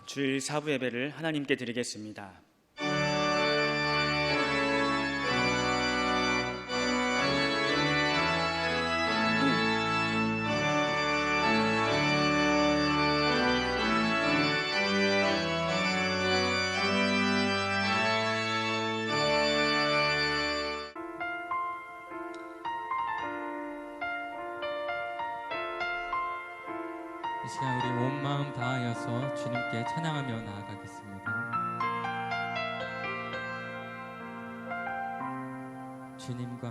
주일 사부 예배를 하나님께 드리겠습니다. 이 시간 우리 온 마음 다하여서 주님께 찬양하며 나아가겠습니다. 주님과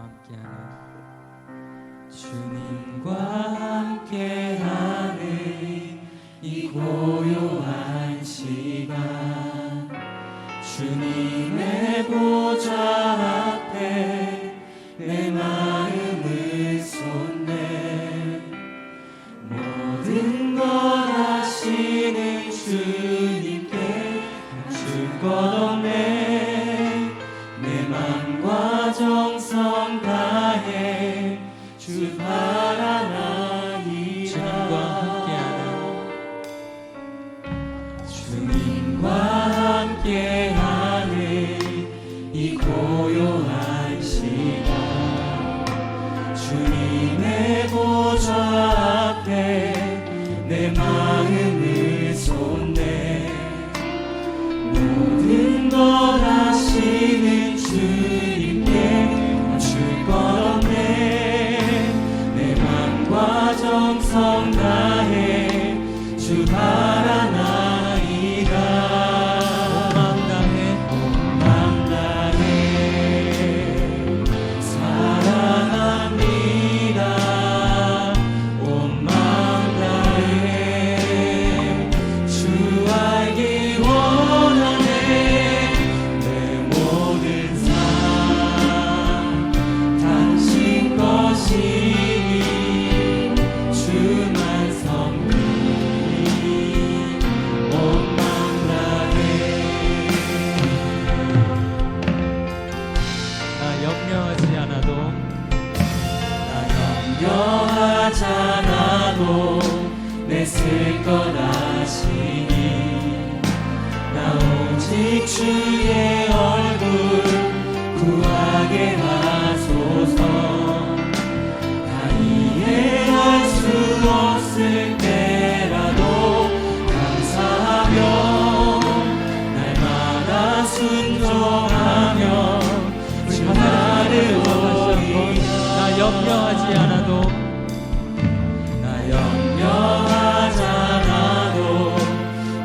함께하는 이 고요한 시간, 주님의 보좌 앞에 내 마음을 쏟네. 모든 것 아시는 주님께 줄 것 없네. 내 맘과 정성 다해 주 바라나이다. 주님과 함께하는 이 고요한 시간, 주님의 보좌 앞에 내 마음을 쏟네. 모든 것 아시는 주님께 줄 것 없네. 내 맘과 정성 다해 주 바라나이다. 온 마음 다해 사랑합니다. 온 마음 다해 주 알기 원하네. 내 모든 삶 당신 것이니 주만 섬기니 온 마음 다해. 나 염려하지 않아도 내 쓸 것 아시니. 나 오직 주의 얼굴 구하게 하소서. 다 이해할 수 없을 때라도 감사하며 날마다 순종하며 주 따르오리이다. 나 염려하지 않아도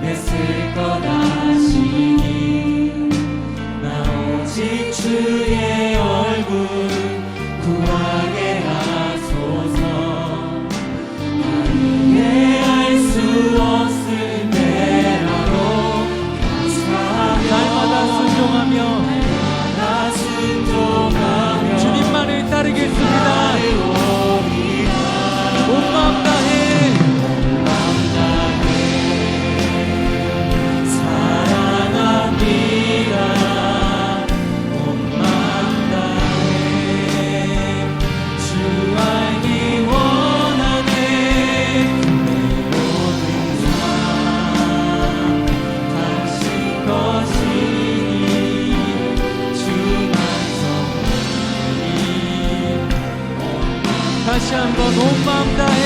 내 쓸 것 아시니. 나 오직 주의 얼굴 구하게 하소서. 나 이해할 수 없을 때라도 감사하며 날마다 순종하며 주님만을 따르겠습니다. 온 마음 다해 사랑합니다. 온 마음 다해 주 알기 원하네. 내 모든 삶 당신 것이니 주만 섬기니. 다시 한번 온 마음 다해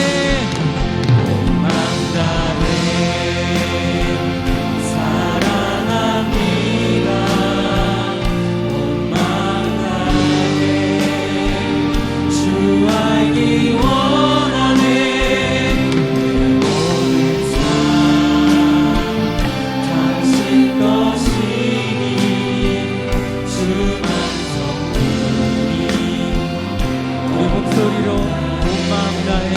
사랑합니다. 온 마음 다해 주 알기 원하네. 내 모든 삶 당신 것이니 주만 섬기니. 우리 목소리로 온 마음 다해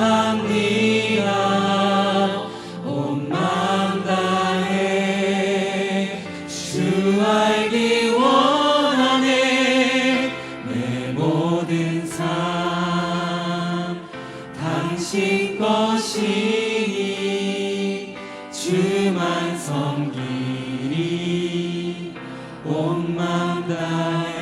사랑합니다. 온 마음 다해 주 알기 원하네. 내 모든 삶 당신 것이니 주만 섬기니 온 마음 다해.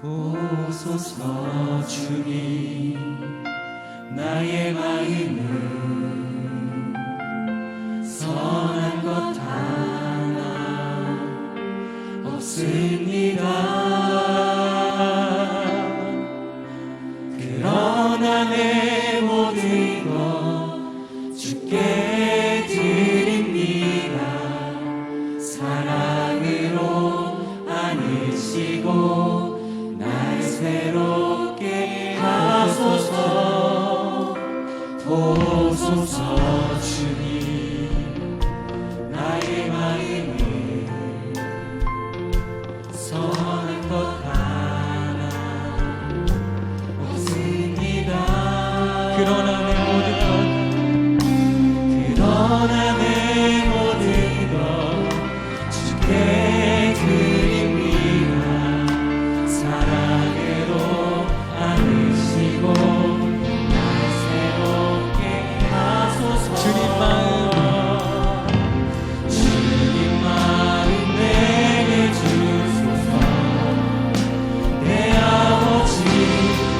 보소서 주님, 나의 마음은 선한 것 하나 없습니다. 그러나 내 모든 것 주께 드립니다. 사랑으로 안으시고 날 새롭게 하소서. 보소서 주님, 나의 마음은 선한 것 하나 없습니다. 그러나 내 모든 것 주께 드립니다. 사랑으로 안으시고 날 새롭게 하소서. 주님 마음 내게 주소서. 내 아버지,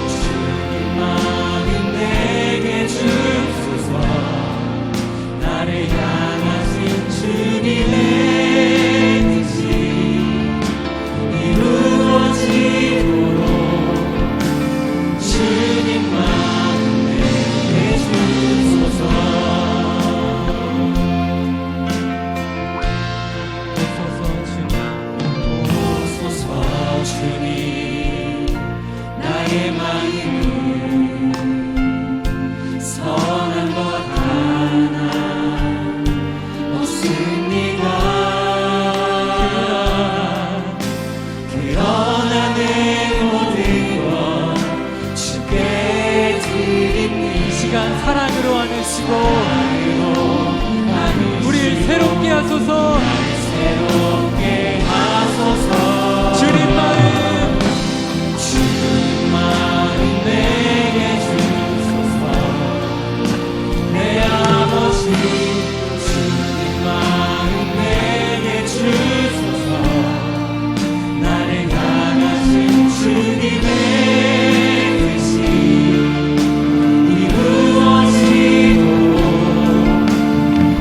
주님 마음 내게 주소서. 나를 향하신 주님의 뜻이 이루어지도록 주님 마음 내게 주소서. 보소서 주님, 나의 마음은 선한 것 하나 없습니다. 그러나 내 모든 것 주께 드립니다. 이 시간 사랑으로 안으시고 우리를 새롭게 하소서. 새롭게 하소서. 주님 마음 내게 주소서. 내 아버지, 주님 마음 내게 주소서. 나를 향하신 주님의 뜻이 이루어지도록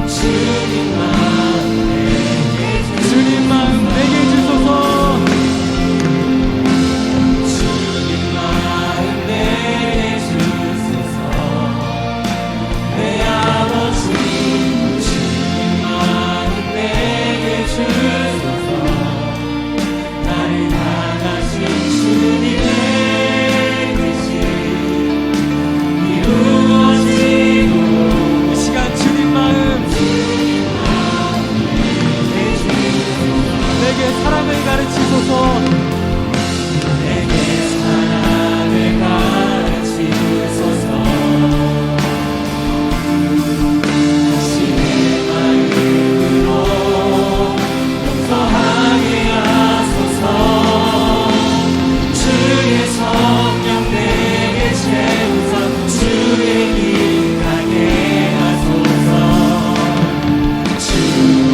주님 마음 내게 주소서. 주님 마음 내게 주소서. 주님 마음 내게 주소서. 내 아버지, 주님 마음 내게 주소서. 나를 향하신 주님의 뜻이 이루어지도록 이 시간 주님 마음 내게 사랑을 가르치소서. 내게 사랑을 가르치소서. 당신의 마음으로 용서하게 하소서. 주의 성령 내게 채우사 주의 길 가게 하소서. 주님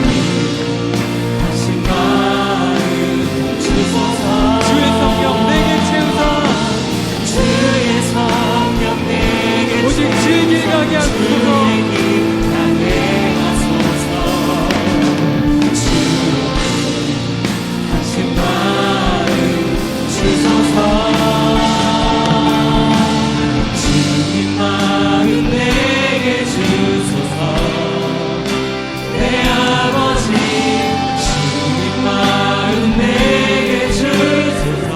하신 마음 주소서. 주의 성령 내게 채우사 주의 성령 내게 오직 주의 길 가게 하소서. 주의 길 가게 하소서. 주님 하신 마음 주소서. 주님 마음 내게 주소서. 내 아버지, 주님 마음 내게 주소서.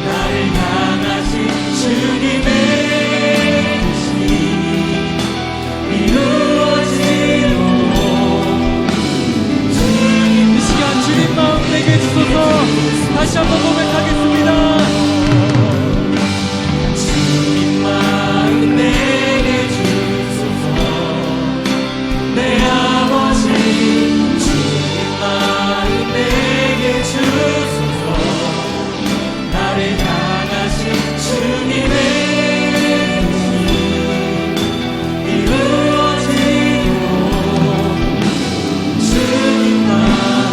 나를 향하신 주님의 뜻이 이루어지도록 주님 이 시간 주님 마음 내게 주소서. 다시 한번 고백하겠습니다. 주님 마음 내게 주소서. 내 아버지, 주님 마음 내게 주소서. 나를 향하신 주님의 뜻이 이루어지도록 주님 마음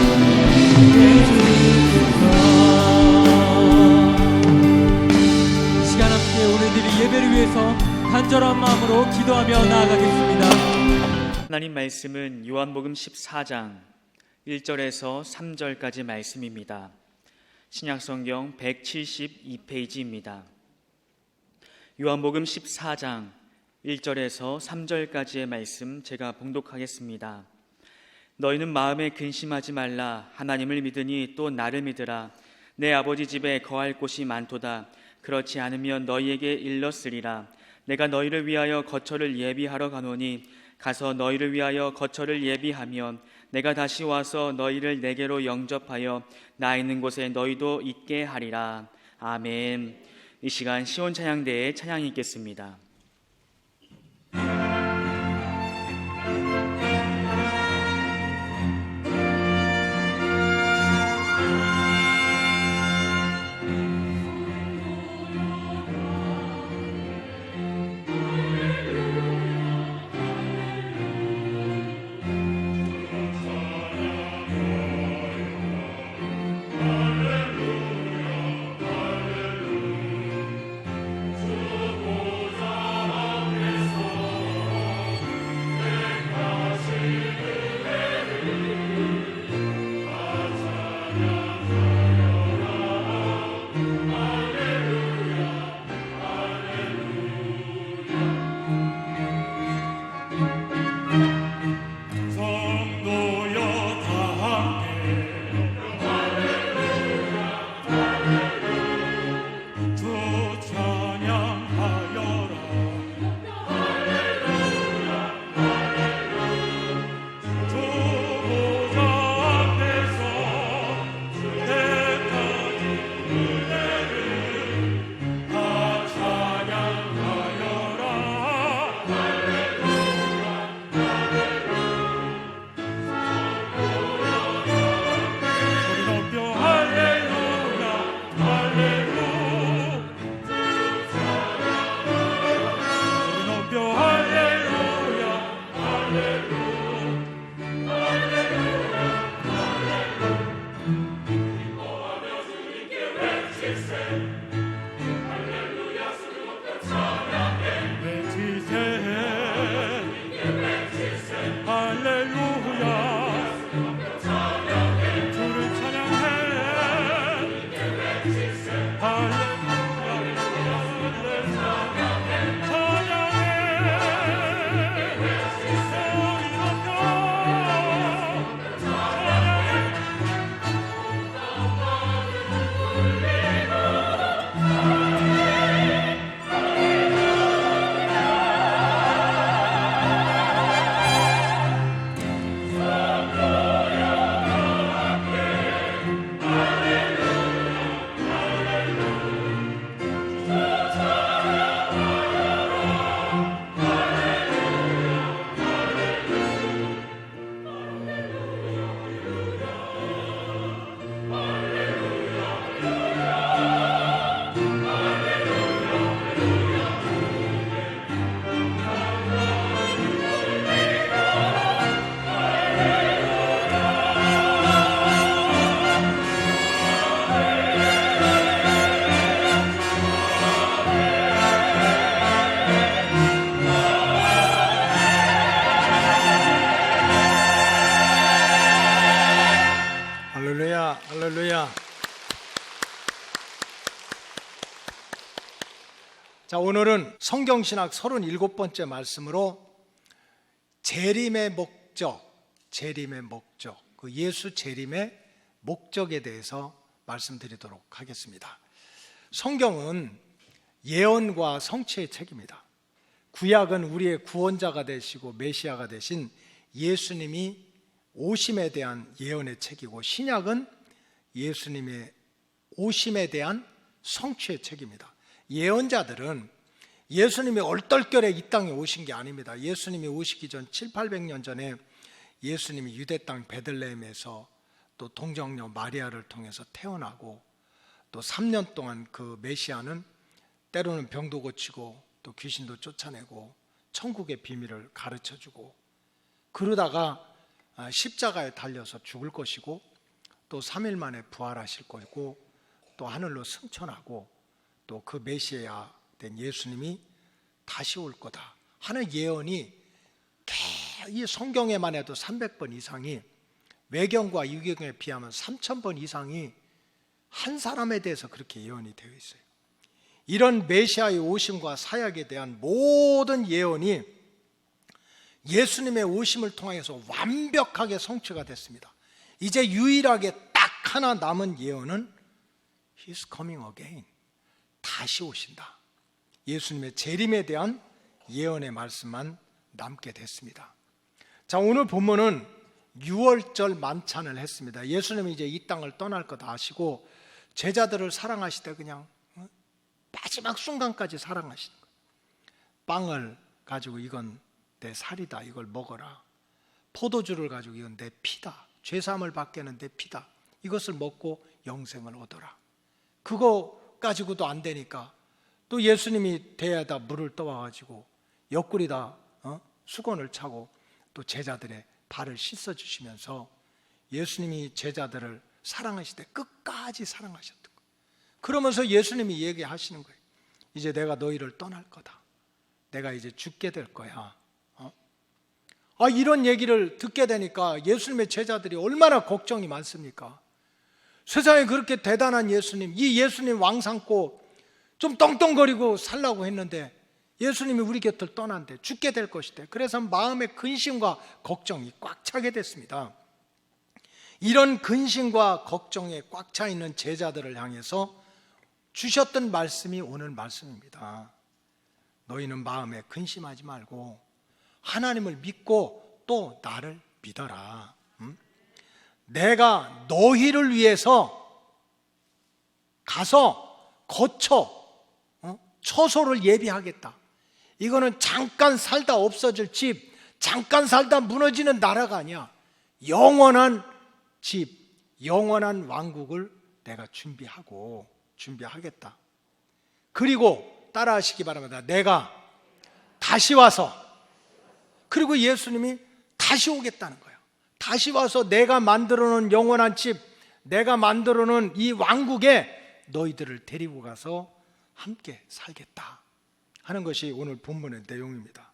내게 주소서. 기도하며 나아가겠습니다. 하나님 말씀은 요한복음 14장 1절에서 3절까지 말씀입니다. 신약성경 172페이지입니다. 요한복음 14장 1절에서 3절까지의 말씀 제가 봉독하겠습니다. 너희는 마음에 근심하지 말라. 하나님을 믿으니 또 나를 믿으라. 내 아버지 집에 거할 곳이 많도다. 그렇지 않으면 너희에게 일렀으리라. 내가 너희를 위하여 거처를 예비하러 가노니 가서 너희를 위하여 거처를 예비하면 내가 다시 와서 너희를 내게로 영접하여 나 있는 곳에 너희도 있게 하리라. 아멘. 이 시간 시온 찬양대에 찬양이 있겠습니다. 할렐루야. 자, 오늘은 성경신학 37번째 말씀으로 재림의 목적, 그 예수 재림의 목적에 대해서 말씀드리도록 하겠습니다. 성경은 예언과 성취의 책입니다. 구약은 우리의 구원자가 되시고 메시아가 되신 예수님이 오심에 대한 예언의 책이고, 신약은 예수님의 오심에 대한 성취의 책입니다. 예언자들은 예수님이 얼떨결에 이 땅에 오신 게 아닙니다. 예수님이 오시기 전 700~800년 전에 예수님이 유대 땅 베들레헴에서 또 동정녀 마리아를 통해서 태어나고, 또 3년 동안 그 메시아는 때로는 병도 고치고 또 귀신도 쫓아내고 천국의 비밀을 가르쳐주고, 그러다가 십자가에 달려서 죽을 것이고 또 3일 만에 부활하실 거고 또 하늘로 승천하고 또 그 메시아 된 예수님이 다시 올 거다, 하는 예언이 이 성경에만 해도 300번 이상이, 외경과 유경에 비하면 3000번 이상이 한 사람에 대해서 그렇게 예언이 되어 있어요. 이런 메시아의 오심과 사역에 대한 모든 예언이 예수님의 오심을 통해서 완벽하게 성취가 됐습니다. 이제 유일하게 딱 하나 남은 예언은 He's coming again. 다시 오신다. 예수님의 재림에 대한 예언의 말씀만 남게 됐습니다. 자, 오늘 본문은 6월절 만찬을 했습니다. 예수님이 이제 이 땅을 떠날 것 아시고 제자들을 사랑하시되 그냥 마지막 순간까지 사랑하시는 거예요. 빵을 가지고 이건 내 살이다, 이걸 먹어라. 포도주를 가지고 이건 내 피다, 죄사함을 받게는 내 피다, 이것을 먹고 영생을 얻어라. 그거 가지고도 안 되니까 또 예수님이 대야에다 물을 떠와가지고 옆구리다 수건을 차고 또 제자들의 발을 씻어주시면서 예수님이 제자들을 사랑하실 때 끝까지 사랑하셨던 거예요. 그러면서 예수님이 얘기하시는 거예요. 이제 내가 너희를 떠날 거다. 내가 이제 죽게 될 거야. 이런 얘기를 듣게 되니까 예수님의 제자들이 얼마나 걱정이 많습니까? 세상에 그렇게 대단한 예수님, 이 예수님 왕 삼고 좀 떵떵거리고 살라고 했는데 예수님이 우리 곁을 떠난대, 죽게 될 것이대. 그래서 마음의 근심과 걱정이 꽉 차게 됐습니다. 이런 근심과 걱정에 꽉 차 있는 제자들을 향해서 주셨던 말씀이 오늘 말씀입니다. 너희는 마음에 근심하지 말고 하나님을 믿고 또 나를 믿어라. 내가 너희를 위해서 가서 거처, 처소를 예비하겠다. 이거는 잠깐 살다 없어질 집, 잠깐 살다 무너지는 나라가 아니야. 영원한 집, 영원한 왕국을 내가 준비하겠다. 그리고 따라하시기 바랍니다. 내가 다시 와서, 그리고 예수님이 다시 오겠다는 거예요. 다시 와서 내가 만들어 놓은 영원한 집, 내가 만들어 놓은 이 왕국에 너희들을 데리고 가서 함께 살겠다 하는 것이 오늘 본문의 내용입니다.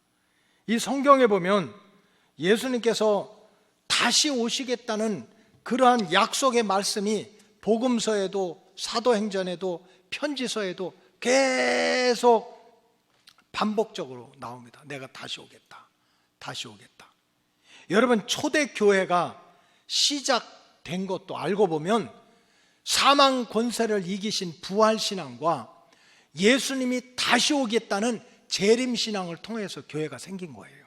이 성경에 보면 예수님께서 다시 오시겠다는 그러한 약속의 말씀이 복음서에도 사도행전에도 편지서에도 계속 반복적으로 나옵니다. 내가 다시 오겠다, 다시 오겠다. 여러분, 초대교회가 시작된 것도 알고 보면 사망 권세를 이기신 부활신앙과 예수님이 다시 오겠다는 재림신앙을 통해서 교회가 생긴 거예요.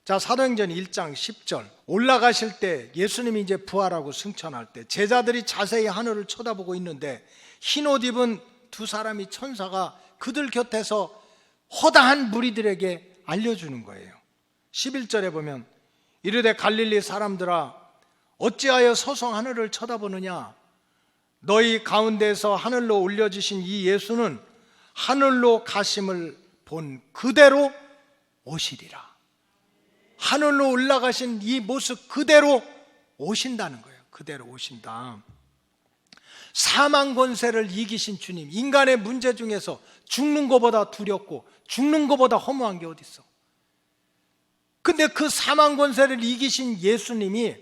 자, 사도행전 1장 10절, 올라가실 때 예수님이 이제 부활하고 승천할 때 제자들이 자세히 하늘을 쳐다보고 있는데 흰옷 입은 두 사람이 천사가 그들 곁에서 허다한 무리들에게 알려주는 거예요. 11절에 보면 이르되 갈릴리 사람들아 어찌하여 서서 하늘을 쳐다보느냐, 너희 가운데서 하늘로 올려주신 이 예수는 하늘로 가심을 본 그대로 오시리라. 하늘로 올라가신 이 모습 그대로 오신다는 거예요. 그대로 오신다. 사망 권세를 이기신 주님, 인간의 문제 중에서 죽는 것보다 두렵고 죽는 것보다 허무한 게 어디 있어? 근데 그 사망 권세를 이기신 예수님이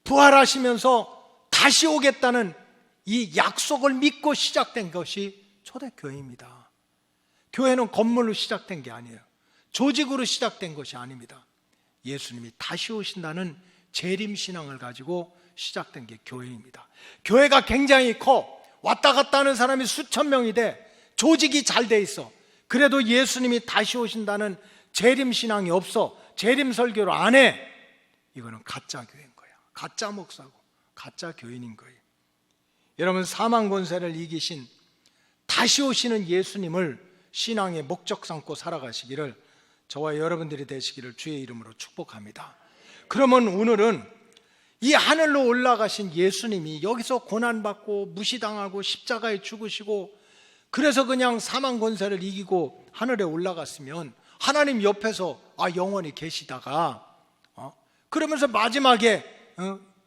부활하시면서 다시 오겠다는 이 약속을 믿고 시작된 것이 초대교회입니다. 교회는 건물로 시작된 게 아니에요. 조직으로 시작된 것이 아닙니다. 예수님이 다시 오신다는 재림신앙을 가지고 시작된 게 교회입니다. 교회가 굉장히 커, 왔다 갔다 하는 사람이 수천 명이 돼, 조직이 잘 돼 있어. 그래도 예수님이 다시 오신다는 재림신앙이 없어, 재림설교를 안 해. 이거는 가짜 교회인 거야. 가짜 목사고 가짜 교인인 거예요. 여러분, 사망 권세를 이기신 다시 오시는 예수님을 신앙의 목적 삼고 살아가시기를 저와 여러분들이 되시기를 주의 이름으로 축복합니다. 그러면 오늘은 이 하늘로 올라가신 예수님이 여기서 고난받고 무시당하고 십자가에 죽으시고 그래서 그냥 사망 권세를 이기고 하늘에 올라갔으면 하나님 옆에서 영원히 계시다가 그러면서 마지막에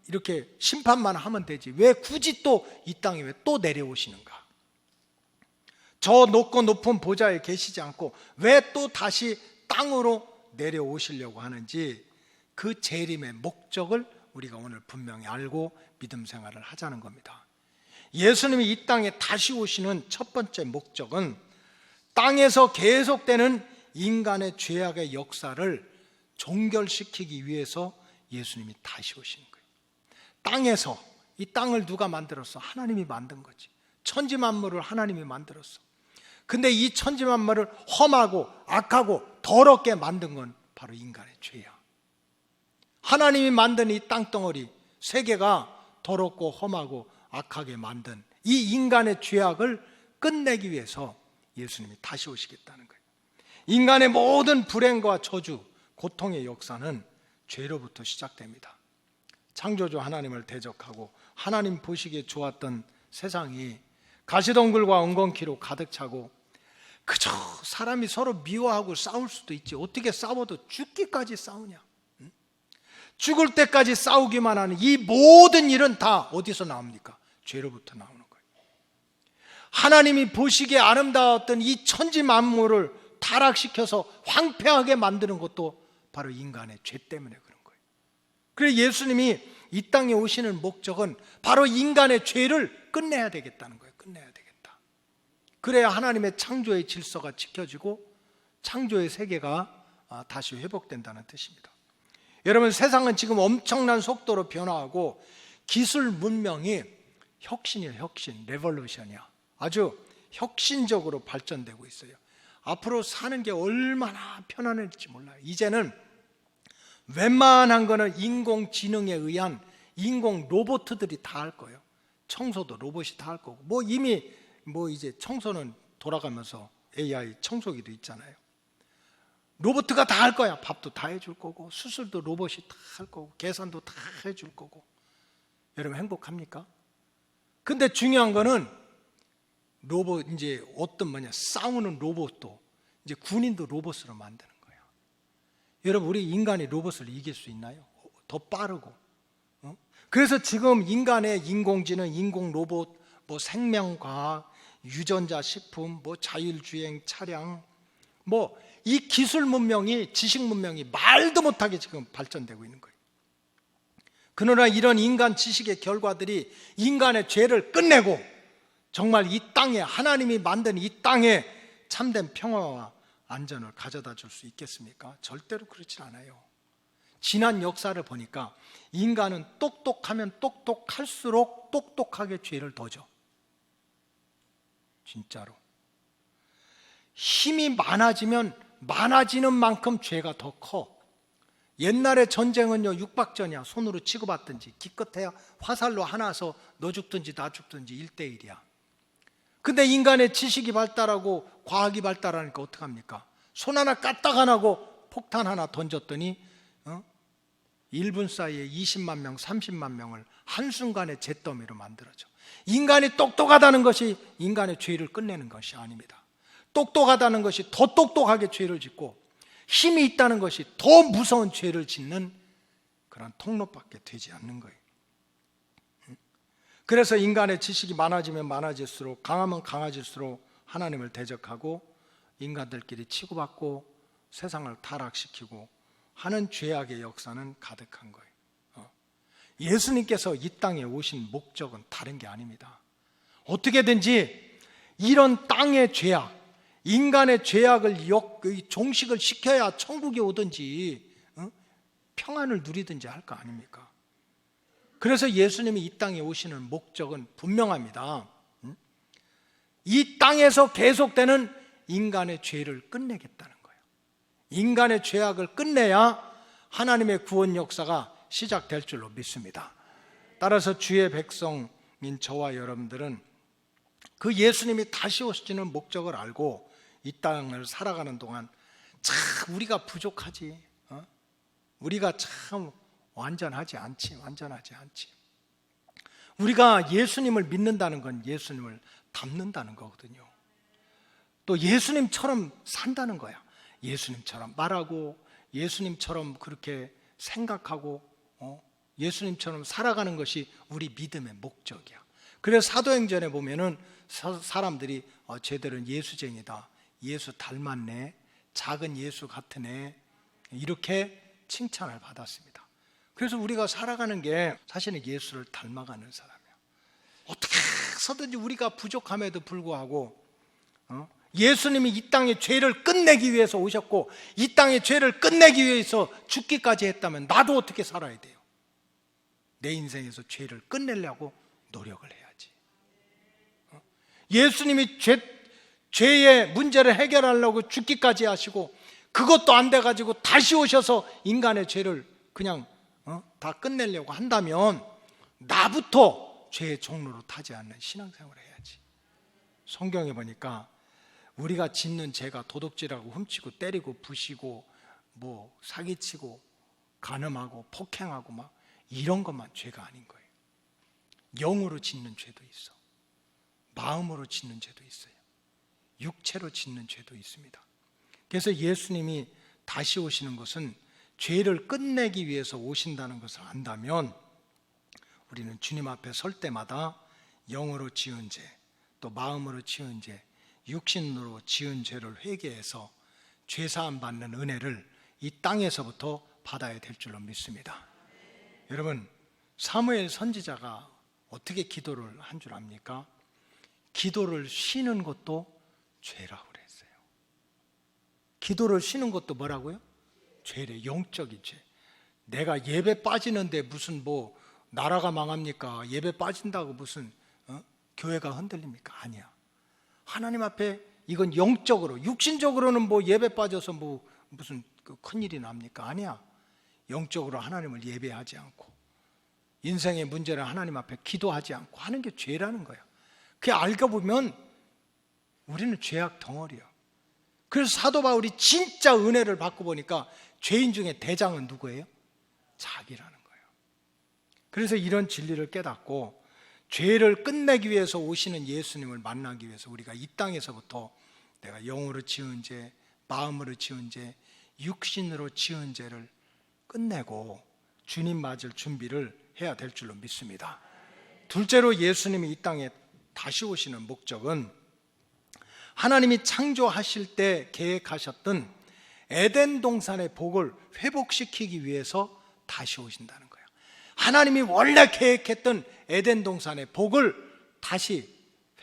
이렇게 심판만 하면 되지 왜 굳이 또 이 땅에 왜 또 내려오시는가? 저 높고 높은 보좌에 계시지 않고 왜 또 다시 땅으로 내려오시려고 하는지 그 재림의 목적을 우리가 오늘 분명히 알고 믿음 생활을 하자는 겁니다. 예수님이 이 땅에 다시 오시는 첫 번째 목적은 땅에서 계속되는 인간의 죄악의 역사를 종결시키기 위해서 예수님이 다시 오시는 거예요. 땅에서, 이 땅을 누가 만들었어? 하나님이 만든 거지. 천지 만물을 하나님이 만들었어. 근데 이 천지 만물을 험하고 악하고 더럽게 만든 건 바로 인간의 죄야. 하나님이 만든 이 땅덩어리, 세계가 더럽고 험하고 악하게 만든 이 인간의 죄악을 끝내기 위해서 예수님이 다시 오시겠다는 거예요. 인간의 모든 불행과 저주, 고통의 역사는 죄로부터 시작됩니다. 창조주 하나님을 대적하고 하나님 보시기에 좋았던 세상이 가시덩굴과 엉겅퀴로 가득 차고 그저 사람이 서로 미워하고 싸울 수도 있지, 어떻게 싸워도 죽기까지 싸우냐? 죽을 때까지 싸우기만 하는 이 모든 일은 다 어디서 나옵니까? 죄로부터 나오는 거예요. 하나님이 보시기에 아름다웠던 이 천지 만물을 타락시켜서 황폐하게 만드는 것도 바로 인간의 죄 때문에 그런 거예요. 그래서 예수님이 이 땅에 오시는 목적은 바로 인간의 죄를 끝내야 되겠다는 거예요. 끝내야 되겠다. 그래야 하나님의 창조의 질서가 지켜지고 창조의 세계가 다시 회복된다는 뜻입니다. 여러분, 세상은 지금 엄청난 속도로 변화하고 기술 문명이 혁신이에요. 혁신, 레볼루션이야. 아주 혁신적으로 발전되고 있어요. 앞으로 사는 게 얼마나 편안할지 몰라요. 이제는 웬만한 거는 인공지능에 의한 인공 로봇들이 다 할 거예요. 청소도 로봇이 다 할 거고, 뭐 이미 이제 청소는 돌아가면서 AI 청소기도 있잖아요. 로봇가 다 할 거야. 밥도 다 해줄 거고, 수술도 로봇이 다 할 거고, 계산도 다 해줄 거고. 여러분 행복합니까? 근데 중요한 거는 로봇, 이제 어떤 싸우는 로봇도 이제 군인도 로봇으로 만드는 거예요. 여러분, 우리 인간이 로봇을 이길 수 있나요? 더 빠르고. 그래서 지금 인간의 인공지능, 인공 로봇, 생명과학, 유전자 식품, 자율주행 차량, 이 기술 문명이, 지식 문명이 말도 못하게 지금 발전되고 있는 거예요. 그러나 이런 인간 지식의 결과들이 인간의 죄를 끝내고 정말 이 땅에, 하나님이 만든 이 땅에 참된 평화와 안전을 가져다 줄 수 있겠습니까? 절대로 그렇지 않아요. 지난 역사를 보니까 인간은 똑똑하면 똑똑할수록 똑똑하게 죄를 더 져. 진짜로. 힘이 많아지면 많아지는 만큼 죄가 더 커. 옛날에 전쟁은요, 육박전이야. 손으로 치고받든지, 기껏해야 화살로 하나서 너 죽든지 나 죽든지 1대1이야. 근데 인간의 지식이 발달하고 과학이 발달하니까 어떡합니까? 손 하나 까딱 안 하고 폭탄 하나 던졌더니 1분 사이에 20만 명, 30만 명을 한순간에 잿더미로 만들어져. 인간이 똑똑하다는 것이 인간의 죄를 끝내는 것이 아닙니다. 똑똑하다는 것이 더 똑똑하게 죄를 짓고, 힘이 있다는 것이 더 무서운 죄를 짓는 그런 통로밖에 되지 않는 거예요. 그래서 인간의 지식이 많아지면 많아질수록, 강하면 강해질수록 하나님을 대적하고 인간들끼리 치고받고 세상을 타락시키고 하는 죄악의 역사는 가득한 거예요. 예수님께서 이 땅에 오신 목적은 다른 게 아닙니다. 어떻게든지 이런 땅의 죄악, 인간의 죄악을 종식을 시켜야 천국에 오든지 평안을 누리든지 할 거 아닙니까? 그래서 예수님이 이 땅에 오시는 목적은 분명합니다. 이 땅에서 계속되는 인간의 죄를 끝내겠다는 거예요. 인간의 죄악을 끝내야 하나님의 구원 역사가 시작될 줄로 믿습니다. 따라서 주의 백성인 저와 여러분들은 그 예수님이 다시 오시는 목적을 알고 이 땅을 살아가는 동안 참 우리가 부족하지, 우리가 참 완전하지 않지. 우리가 예수님을 믿는다는 건 예수님을 닮는다는 거거든요. 또 예수님처럼 산다는 거야. 예수님처럼 말하고 예수님처럼 그렇게 생각하고 예수님처럼 살아가는 것이 우리 믿음의 목적이야. 그래서 사도행전에 보면은 사람들이 쟤들은 예수쟁이다, 예수 닮았네, 작은 예수 같으네, 이렇게 칭찬을 받았습니다. 그래서 우리가 살아가는 게 사실은 예수를 닮아가는 사람이에요. 어떻게 해서든지 우리가 부족함에도 불구하고 예수님이 이 땅에 죄를 끝내기 위해서 오셨고 이 땅에 죄를 끝내기 위해서 죽기까지 했다면 나도 어떻게 살아야 돼요? 내 인생에서 죄를 끝내려고 노력을 해야지. 예수님이 죄의 문제를 해결하려고 죽기까지 하시고 그것도 안 돼가지고 다시 오셔서 인간의 죄를 그냥 다 끝내려고 한다면 나부터 죄의 종로로 타지 않는 신앙생활을 해야지. 성경에 보니까 우리가 짓는 죄가 도둑질하고 훔치고 때리고 부시고 뭐 사기치고 간음하고 폭행하고 막 이런 것만 죄가 아닌 거예요. 영으로 짓는 죄도 있어, 마음으로 짓는 죄도 있어요, 육체로 짓는 죄도 있습니다. 그래서 예수님이 다시 오시는 것은 죄를 끝내기 위해서 오신다는 것을 안다면 우리는 주님 앞에 설 때마다 영으로 지은 죄, 또 마음으로 지은 죄, 육신으로 지은 죄를 회개해서 죄사함 받는 은혜를 이 땅에서부터 받아야 될 줄로 믿습니다. 여러분, 사무엘 선지자가 어떻게 기도를 한 줄 압니까? 기도를 쉬는 것도 죄라고 그랬어요. 기도를 쉬는 것도 뭐라고요? 죄래, 영적인 죄. 내가 예배 빠지는데 무슨 뭐 나라가 망합니까? 예배 빠진다고 무슨 교회가 흔들립니까? 아니야. 하나님 앞에 이건 영적으로, 육신적으로는 뭐 예배 빠져서 뭐 무슨 큰일이 납니까? 아니야. 영적으로 하나님을 예배하지 않고 인생의 문제를 하나님 앞에 기도하지 않고 하는 게 죄라는 거야. 그게 알고 보면 우리는 죄악 덩어리야. 그래서 사도 바울이 진짜 은혜를 받고 보니까 죄인 중에 대장은 누구예요? 자기라는 거예요. 그래서 이런 진리를 깨닫고 죄를 끝내기 위해서 오시는 예수님을 만나기 위해서 우리가 이 땅에서부터 내가 영으로 지은 죄, 마음으로 지은 죄, 육신으로 지은 죄를 끝내고 주님 맞을 준비를 해야 될 줄로 믿습니다. 둘째로 예수님이 이 땅에 다시 오시는 목적은 하나님이 창조하실 때 계획하셨던 에덴 동산의 복을 회복시키기 위해서 다시 오신다는 거예요. 하나님이 원래 계획했던 에덴 동산의 복을 다시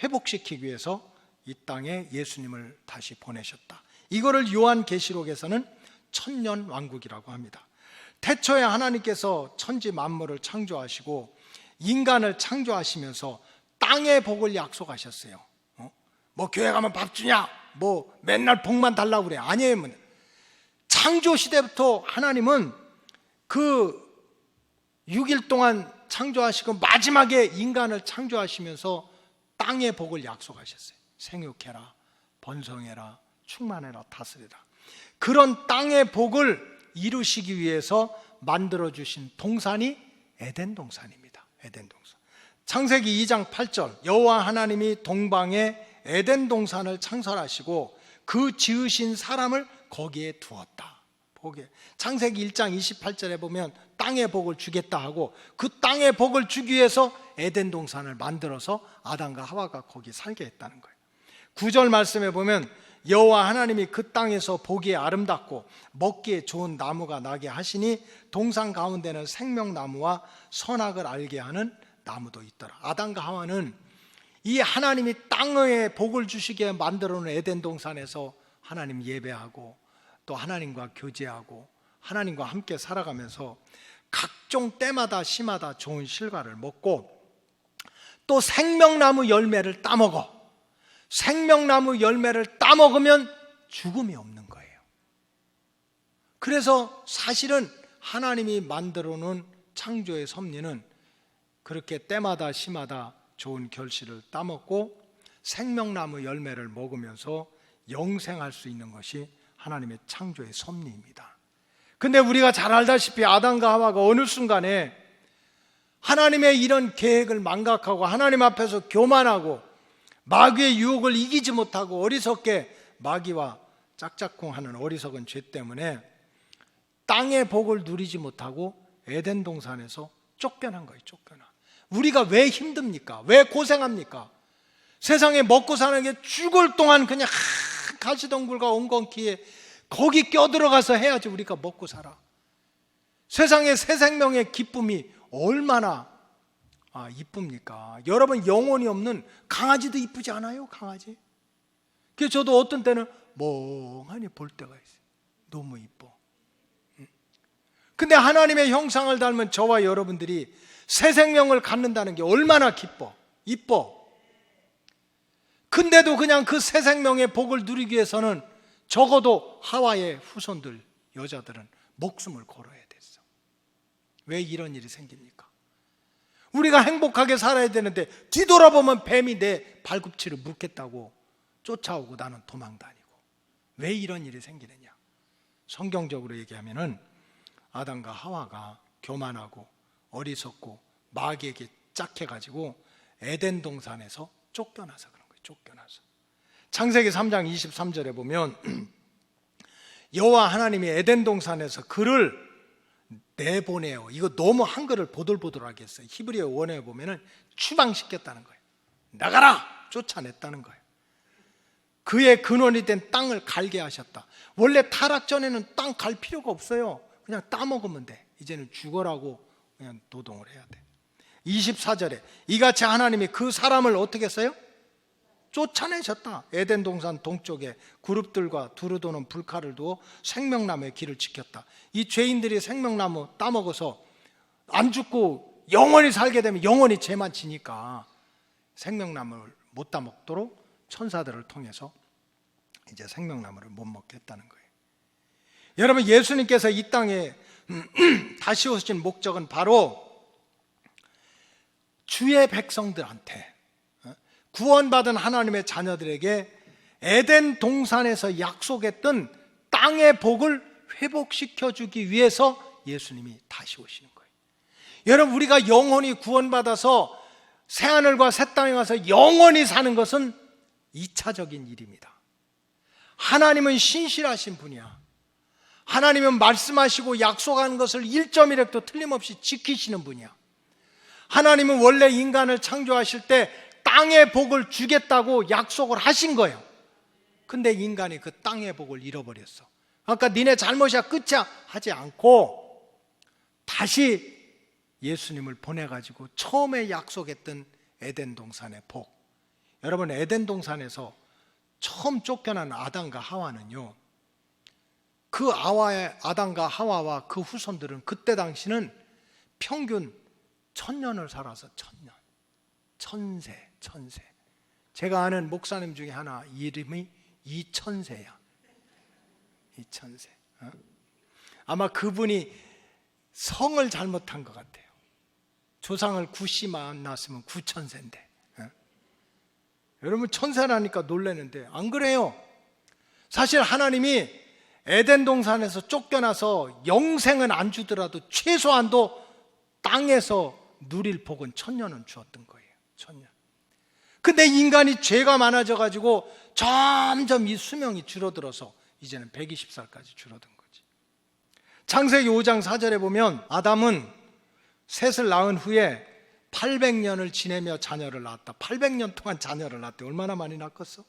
회복시키기 위해서 이 땅에 예수님을 다시 보내셨다. 이거를 요한계시록에서는 천년 왕국이라고 합니다. 태초에 하나님께서 천지 만물을 창조하시고 인간을 창조하시면서 땅의 복을 약속하셨어요. 뭐 교회 가면 밥 주냐? 뭐 맨날 복만 달라고 그래. 아니에요. 창조 시대부터 하나님은 그 6일 동안 창조하시고 마지막에 인간을 창조하시면서 땅의 복을 약속하셨어요. 생육해라, 번성해라, 충만해라, 다스리라. 그런 땅의 복을 이루시기 위해서 만들어주신 동산이 에덴 동산입니다. 에덴 동산. 창세기 2장 8절 여호와 하나님이 동방에 에덴 동산을 창설하시고 그 지으신 사람을 거기에 두었다. 창세기 1장 28절에 보면 땅의 복을 주겠다 하고 그 땅의 복을 주기 위해서 에덴 동산을 만들어서 아담과 하와가 거기 살게 했다는 거예요. 9절 말씀에 보면 여호와 하나님이 그 땅에서 보기에 아름답고 먹기에 좋은 나무가 나게 하시니 동산 가운데는 생명나무와 선악을 알게 하는 나무도 있더라. 아담과 하와는 이 하나님이 땅에 복을 주시게 만들어 놓은 에덴 동산에서 하나님 예배하고 또 하나님과 교제하고 하나님과 함께 살아가면서 각종 때마다 시마다 좋은 실과를 먹고 또 생명나무 열매를 따먹어. 생명나무 열매를 따먹으면 죽음이 없는 거예요. 그래서 사실은 하나님이 만들어 놓은 창조의 섭리는 그렇게 때마다 시마다 좋은 결실을 따먹고 생명나무 열매를 먹으면서 영생할 수 있는 것이 하나님의 창조의 섭리입니다. 근데 우리가 잘 알다시피 아담과 하와가 어느 순간에 하나님의 이런 계획을 망각하고 하나님 앞에서 교만하고 마귀의 유혹을 이기지 못하고 어리석게 마귀와 짝짝꿍하는 어리석은 죄 때문에 땅의 복을 누리지 못하고 에덴 동산에서 쫓겨난 거예요. 쫓겨나. 우리가 왜 힘듭니까? 왜 고생합니까? 세상에 먹고 사는 게 죽을 동안 그냥 가시덩굴과 엉겅퀴에 거기 껴들어가서 해야지 우리가 먹고 살아. 세상에 새 생명의 기쁨이 얼마나 이쁩니까? 여러분, 영혼이 없는 강아지도 이쁘지 않아요? 강아지. 그래서 저도 어떤 때는 멍하니 볼 때가 있어요. 너무 이뻐. 근데 하나님의 형상을 닮은 저와 여러분들이 새 생명을 갖는다는 게 얼마나 기뻐, 이뻐. 근데도 그냥 그 새 생명의 복을 누리기 위해서는 적어도 하와의 후손들, 여자들은 목숨을 걸어야 됐어. 왜 이런 일이 생깁니까? 우리가 행복하게 살아야 되는데 뒤돌아보면 뱀이 내 발꿈치를 물겠다고 쫓아오고 나는 도망다니고. 왜 이런 일이 생기느냐? 성경적으로 얘기하면은 아담과 하와가 교만하고 어리석고 마귀에게 짝해가지고 에덴 동산에서 쫓겨나서 그런 거예요. 쫓겨나서. 창세기 3장 23절에 보면 여호와 하나님이 에덴 동산에서 그를 내보내요. 이거 너무 한글을 보들보들하게 했어요. 히브리어 원어에 보면은 추방시켰다는 거예요. 나가라! 쫓아냈다는 거예요. 그의 근원이 된 땅을 갈게 하셨다. 원래 타락 전에는 땅 갈 필요가 없어요. 그냥 따먹으면 돼. 이제는 죽어라고 그냥 노동을 해야 돼. 24절에 이같이 하나님이 그 사람을 어떻게 했어요? 쫓아내셨다. 에덴 동산 동쪽에 그룹들과 두루 도는 불칼을 두어 생명나무의 길을 지켰다. 이 죄인들이 생명나무 따먹어서 안 죽고 영원히 살게 되면 영원히 죄만 지니까 생명나무를 못 따먹도록 천사들을 통해서 이제 생명나무를 못 먹게 했다는 거예요. 여러분, 예수님께서 이 땅에 다시 오신 목적은 바로 주의 백성들한테, 구원받은 하나님의 자녀들에게 에덴 동산에서 약속했던 땅의 복을 회복시켜 주기 위해서 예수님이 다시 오시는 거예요. 여러분, 우리가 영원히 구원받아서 새하늘과 새 땅에 가서 영원히 사는 것은 2차적인 일입니다. 하나님은 신실하신 분이야. 하나님은 말씀하시고 약속하는 것을 1.1획도 틀림없이 지키시는 분이야. 하나님은 원래 인간을 창조하실 때 땅의 복을 주겠다고 약속을 하신 거예요. 근데 인간이 그 땅의 복을 잃어버렸어. 아까 니네 잘못이야 끝이야 하지 않고 다시 예수님을 보내가지고 처음에 약속했던 에덴 동산의 복. 여러분, 에덴 동산에서 처음 쫓겨난 아담과 하와는요, 그 아담과 하와와 그 후손들은 그때 당시는 평균 1000년을 살아서 1000년, 천세. 제가 아는 목사님 중에 하나 이름이 이천세야. 이천세. 아마 그분이 성을 잘못한 것 같아요. 조상을 구씨 만났으면 9000세인데. 여러분, 천세라니까 놀라는데 안 그래요. 사실 하나님이 에덴 동산에서 쫓겨나서 영생은 안 주더라도 최소한도 땅에서 누릴 복은 1000년은 주었던 거예요. 1000년. 근데 인간이 죄가 많아져 가지고 점점 이 수명이 줄어들어서 이제는 120살까지 줄어든 거지. 창세기 5장 4절에 보면 아담은 셋을 낳은 후에 800년을 지내며 자녀를 낳았다. 800년 동안 자녀를 낳았대. 얼마나 많이 낳았겠어?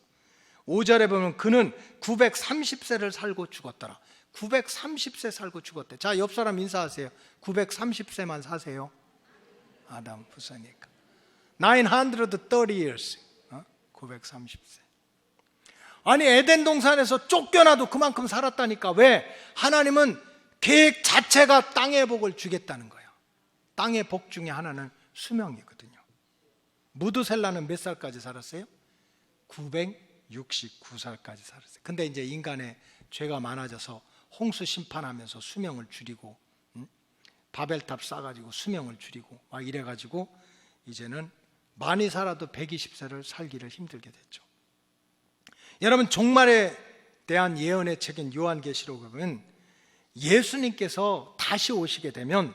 5절에 보면 그는 930세를 살고 죽었더라. 930세 살고 죽었대. 자, 옆 사람 인사하세요. 930세만 사세요. 아담 후손이니까 930 years. 930세. 아니, 에덴 동산에서 쫓겨나도 그만큼 살았다니까. 왜? 하나님은 계획 자체가 땅의 복을 주겠다는 거예요. 땅의 복 중에 하나는 수명이거든요. 무드셀라는 몇 살까지 살았어요? 969살까지 살았어요. 근데 이제 인간의 죄가 많아져서 홍수 심판하면서 수명을 줄이고, 바벨탑 쌓아가지고 수명을 줄이고 막 이래가지고 이제는 많이 살아도 120세를 살기를 힘들게 됐죠. 여러분, 종말에 대한 예언의 책인 요한계시록에 보면 예수님께서 다시 오시게 되면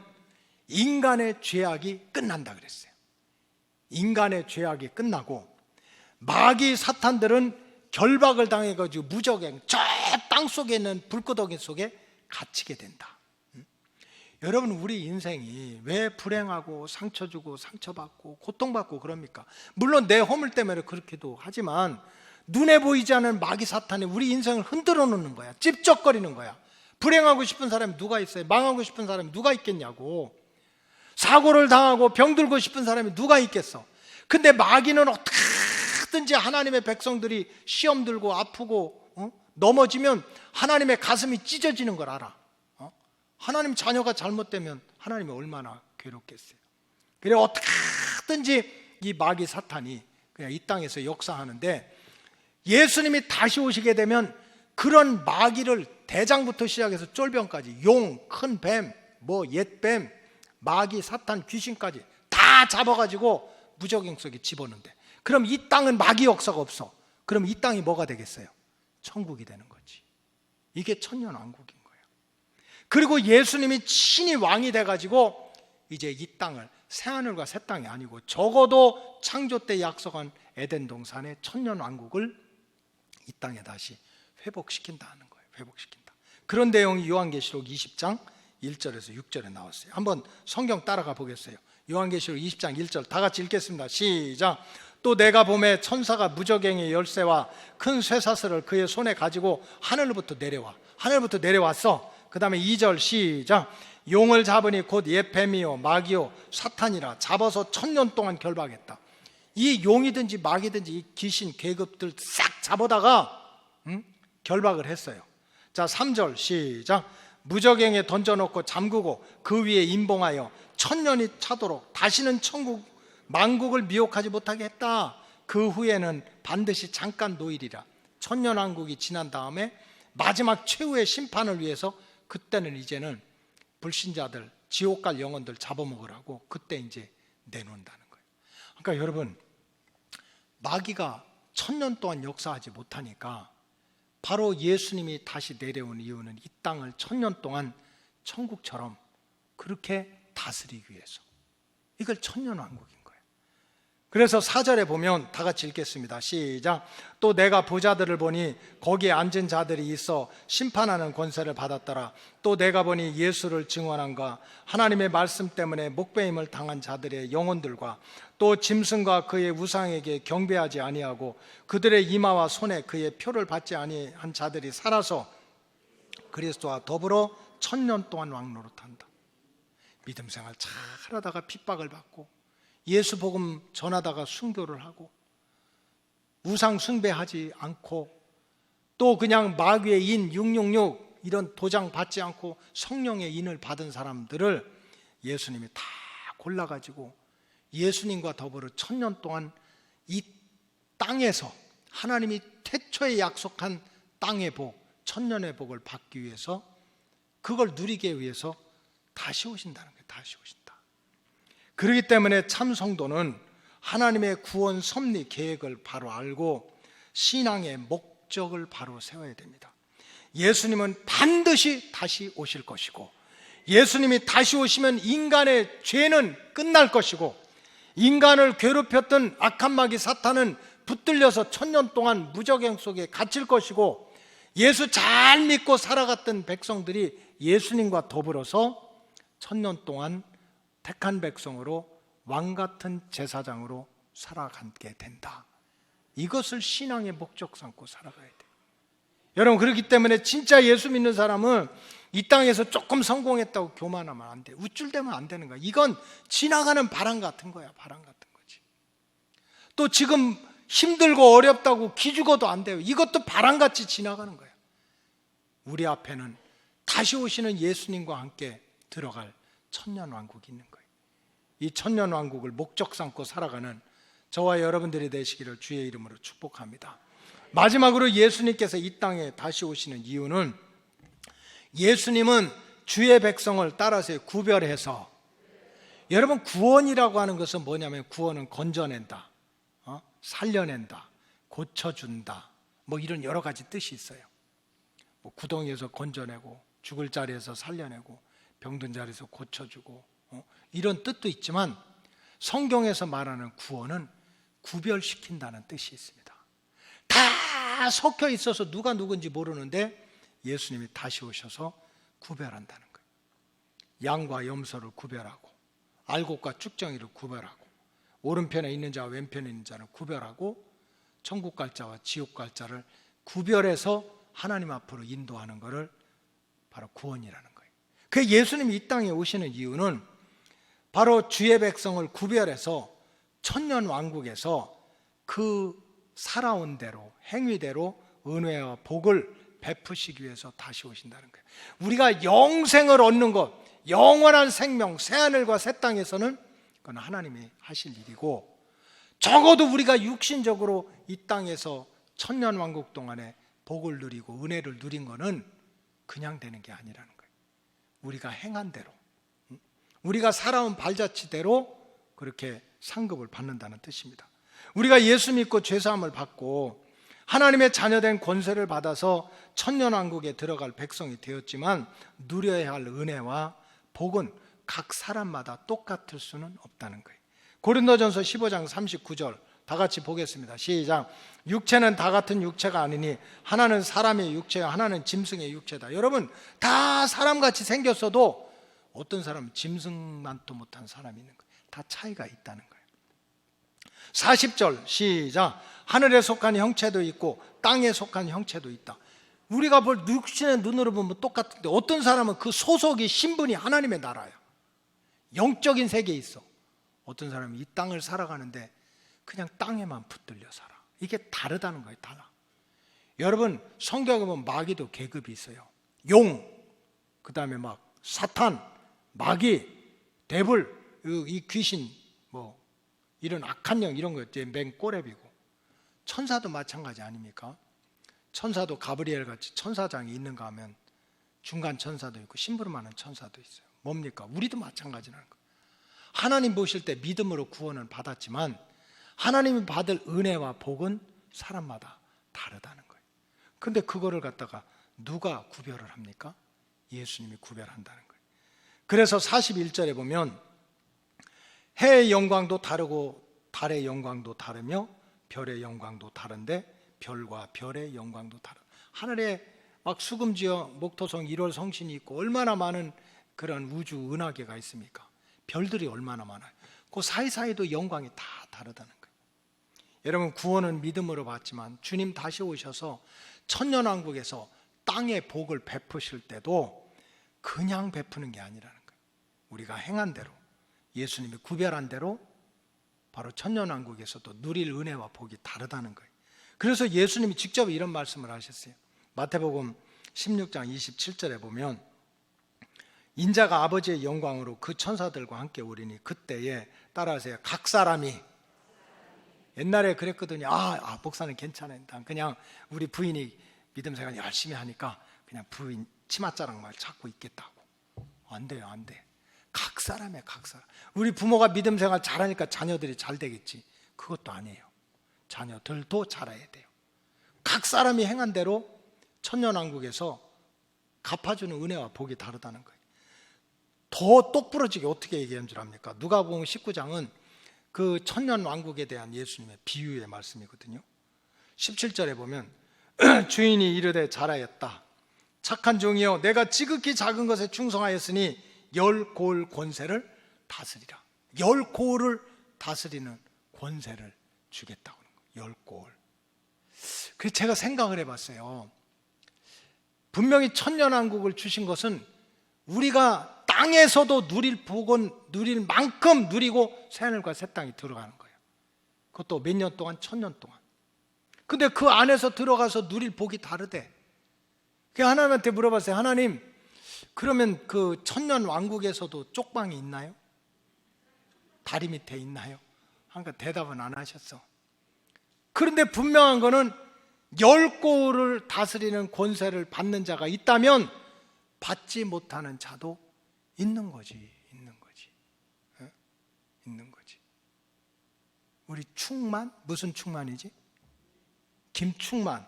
인간의 죄악이 끝난다 그랬어요. 인간의 죄악이 끝나고 마귀 사탄들은 결박을 당해가지고 무적행 저 땅속에 있는 불구덩이 속에 갇히게 된다. 여러분, 우리 인생이 왜 불행하고 상처 주고 상처받고 고통받고 그럽니까? 물론 내 허물 때문에 그렇기도 하지만 눈에 보이지 않는 마귀 사탄이 우리 인생을 흔들어 놓는 거야. 찝쩍거리는 거야. 불행하고 싶은 사람이 누가 있어요? 망하고 싶은 사람이 누가 있겠냐고. 사고를 당하고 병들고 싶은 사람이 누가 있겠어? 근데 마귀는 어떻게든지 하나님의 백성들이 시험 들고 아프고 넘어지면 하나님의 가슴이 찢어지는 걸 알아. 하나님 자녀가 잘못되면 하나님이 얼마나 괴롭겠어요. 그래 어떻게든지 이 마귀 사탄이 그냥 이 땅에서 역사하는데, 예수님이 다시 오시게 되면 그런 마귀를 대장부터 시작해서 쫄병까지, 용, 큰 뱀, 뭐 옛뱀, 마귀, 사탄, 귀신까지 다 잡아가지고 무적행 속에 집어넣는데, 그럼 이 땅은 마귀 역사가 없어. 그럼 이 땅이 뭐가 되겠어요? 천국이 되는 거지. 이게 천년왕국인 거예요. 그리고 예수님이 친히 왕이 돼가지고 이제 이 땅을 새하늘과 새 땅이 아니고 적어도 창조 때 약속한 에덴 동산의 천년왕국을 이 땅에 다시 회복시킨다는 거예요. 회복시킨다. 그런 내용이 요한계시록 20장 1절에서 6절에 나왔어요. 한번 성경 따라가 보겠어요. 요한계시록 20장 1절 다 같이 읽겠습니다. 시작. 또 내가 보매 천사가 무저갱의 열쇠와 큰 쇠사슬을 그의 손에 가지고 하늘로부터 내려왔어. 그 다음에 2절 시작. 용을 잡으니 곧 옛 뱀이요 마귀요 사탄이라 잡아서 1000년 동안 결박했다. 이 용이든지 마귀든지 이 귀신 계급들 싹 잡아다가 결박을 했어요. 자 3절 시작. 무저갱에 던져놓고 잠그고 그 위에 임봉하여 1000년이 차도록 다시는 천국 만국을 미혹하지 못하게 했다. 그 후에는 반드시 잠깐 노일이라. 천년왕국이 지난 다음에 마지막 최후의 심판을 위해서 그때는 이제는 불신자들, 지옥 갈 영혼들 잡아먹으라고 그때 이제 내놓는다는 거예요. 그러니까 여러분, 마귀가 1000년 동안 역사하지 못하니까 바로 예수님이 다시 내려온 이유는 이 땅을 1000년 동안 천국처럼 그렇게 다스리기 위해서. 이걸 천년왕국인 거예요. 그래서 4절에 보면 다 같이 읽겠습니다. 시작. 또 내가 보좌들을 보니 거기에 앉은 자들이 있어 심판하는 권세를 받았더라. 또 내가 보니 예수를 증언한과 하나님의 말씀 때문에 목배임을 당한 자들의 영혼들과 또 짐승과 그의 우상에게 경배하지 아니하고 그들의 이마와 손에 그의 표를 받지 아니한 자들이 살아서 그리스도와 더불어 1000년 동안 왕노릇한다. 믿음 생활 잘하다가 핍박을 받고 예수 복음 전하다가 순교를 하고 우상 숭배하지 않고 또 그냥 마귀의 인 666 이런 도장 받지 않고 성령의 인을 받은 사람들을 예수님이 다 골라가지고 예수님과 더불어 1000년 동안 이 땅에서 하나님이 태초에 약속한 땅의 복, 천년의 복을 받기 위해서 그걸 누리기 위해서 다시 오신다는 거예요. 다시 오신다. 그렇기 때문에 참 성도는 하나님의 구원 섭리 계획을 바로 알고 신앙의 목적을 바로 세워야 됩니다. 예수님은 반드시 다시 오실 것이고 예수님이 다시 오시면 인간의 죄는 끝날 것이고 인간을 괴롭혔던 악한 마귀 사탄은 붙들려서 1000년 동안 무저갱 속에 갇힐 것이고 예수 잘 믿고 살아갔던 백성들이 예수님과 더불어서 1000년 동안 택한 백성으로 왕같은 제사장으로 살아가게 된다. 이것을 신앙의 목적 삼고 살아가야 돼요. 여러분, 그렇기 때문에 진짜 예수 믿는 사람은 이 땅에서 조금 성공했다고 교만하면 안 돼. 우쭐대면 안 되는 거야. 이건 지나가는 바람 같은 거야. 바람 같은 거지. 또 지금 힘들고 어렵다고 기죽어도 안 돼요. 이것도 바람같이 지나가는 거야. 우리 앞에는 다시 오시는 예수님과 함께 들어갈 천년왕국이 있는 거예요. 이 천년왕국을 목적 삼고 살아가는 저와 여러분들이 되시기를 주의 이름으로 축복합니다. 마지막으로 예수님께서 이 땅에 다시 오시는 이유는 예수님은 주의 백성을 따라서 구별해서, 여러분 구원이라고 하는 것은 뭐냐면 구원은 건져낸다, 살려낸다, 고쳐준다, 뭐 이런 여러 가지 뜻이 있어요. 뭐 구덩이에서 건져내고 죽을 자리에서 살려내고 병든 자리에서 고쳐주고 이런 뜻도 있지만 성경에서 말하는 구원은 구별시킨다는 뜻이 있습니다. 다 섞여 있어서 누가 누군지 모르는데 예수님이 다시 오셔서 구별한다는 거예요. 양과 염소를 구별하고 알곡과 쭉정이를 구별하고 오른편에 있는 자와 왼편에 있는 자를 구별하고 천국 갈 자와 지옥 갈 자를 구별해서 하나님 앞으로 인도하는 것을 바로 구원이라는 거예요. 그 예수님이 이 땅에 오시는 이유는 바로 주의 백성을 구별해서 천년 왕국에서 그 살아온 대로 행위대로 은혜와 복을 베푸시기 위해서 다시 오신다는 거예요. 우리가 영생을 얻는 것, 영원한 생명, 새하늘과 새 땅에서는 그건 하나님이 하실 일이고, 적어도 우리가 육신적으로 이 땅에서 천년 왕국 동안에 복을 누리고 은혜를 누린 거는 그냥 되는 게 아니라는 거예요. 우리가 행한 대로, 우리가 살아온 발자취대로 그렇게 상급을 받는다는 뜻입니다. 우리가 예수 믿고 죄사함을 받고 하나님의 자녀된 권세를 받아서 천년왕국에 들어갈 백성이 되었지만 누려야 할 은혜와 복은 각 사람마다 똑같을 수는 없다는 거예요. 고린도전서 15장 39절 다 같이 보겠습니다. 시작. 육체는 다 같은 육체가 아니니 하나는 사람의 육체와 하나는 짐승의 육체다. 여러분, 다 사람같이 생겼어도 어떤 사람은 짐승만도 못한 사람이 있는 거예요. 다 차이가 있다는 거예요. 40절 시작. 하늘에 속한 형체도 있고 땅에 속한 형체도 있다. 우리가 볼 육신의 눈으로 보면 똑같은데 어떤 사람은 그 소속이 신분이 하나님의 나라야. 영적인 세계에 있어. 어떤 사람은 이 땅을 살아가는데 그냥 땅에만 붙들려 살아. 이게 다르다는 거예요. 달라. 여러분, 성경에 보면 마귀도 계급이 있어요. 용, 그 다음에 막 사탄, 마귀, 데블, 이 귀신, 뭐 이런 악한 영, 이런 거 맨 꼬레비고, 천사도 마찬가지 아닙니까? 천사도 가브리엘 같이 천사장이 있는가 하면 중간 천사도 있고 심부름하는 천사도 있어요. 뭡니까? 우리도 마찬가지라는 거예요. 하나님 보실 때 믿음으로 구원을 받았지만 하나님이 받을 은혜와 복은 사람마다 다르다는 거예요. 근데 그거를 갖다가 누가 구별을 합니까? 예수님이 구별한다는 거예요. 그래서 41절에 보면 해의 영광도 다르고 달의 영광도 다르며 별의 영광도 다른데 별과 별의 영광도 다르다. 하늘에 막 수금지어 목토성 1월 성신이 있고 얼마나 많은 그런 우주 은하계가 있습니까? 별들이 얼마나 많아요. 그 사이사이도 영광이 다 다르다는 거예요. 여러분, 구원은 믿음으로 받지만 주님 다시 오셔서 천년왕국에서 땅의 복을 베푸실 때도 그냥 베푸는 게 아니라는 거예요. 우리가 행한 대로, 예수님이 구별한 대로 바로 천년왕국에서도 누릴 은혜와 복이 다르다는 거예요. 그래서 예수님이 직접 이런 말씀을 하셨어요. 마태복음 16장 27절에 보면 인자가 아버지의 영광으로 그 천사들과 함께 오리니 그때에, 따라하세요, 각 사람이, 옛날에 그랬거든요. 목사는 괜찮아요. 난 그냥 우리 부인이 믿음 생활 열심히 하니까 그냥 부인 치맛자락만 찾고 있겠다고. 안 돼요, 안 돼. 각 사람이에요, 각 사람. 우리 부모가 믿음 생활 잘하니까 자녀들이 잘 되겠지. 그것도 아니에요. 자녀들도 잘해야 돼요. 각 사람이 행한 대로 천년왕국에서 갚아주는 은혜와 복이 다르다는 거예요. 더 똑부러지게 어떻게 얘기한 줄 압니까? 누가복음 19장은 그 천년왕국에 대한 예수님의 비유의 말씀이거든요. 17절에 보면 주인이 이르되 잘하였다. 착한 종이여, 내가 지극히 작은 것에 충성하였으니 10고을 권세를 다스리라. 10고을을 다스리는 권세를 주겠다고 하는 거예요. 10고을. 그래서 제가 생각을 해봤어요. 분명히 천년왕국을 주신 것은 우리가 땅에서도 누릴 복은 누릴 만큼 누리고 새하늘과 새 땅이 들어가는 거예요. 그것도 몇 년 동안, 1000년 동안. 근데 그 안에서 들어가서 누릴 복이 다르대. 그래서 하나님한테 물어봤어요. 하나님, 그러면 그 천년왕국에서도 쪽방이 있나요? 다리 밑에 있나요? 그러니까 대답은 안 하셨어. 그런데 분명한 거는 10고을을 다스리는 권세를 받는 자가 있다면 받지 못하는 자도 있는 거지. 있는 거지. 우리 충만, 무슨 충만이지? 김충만.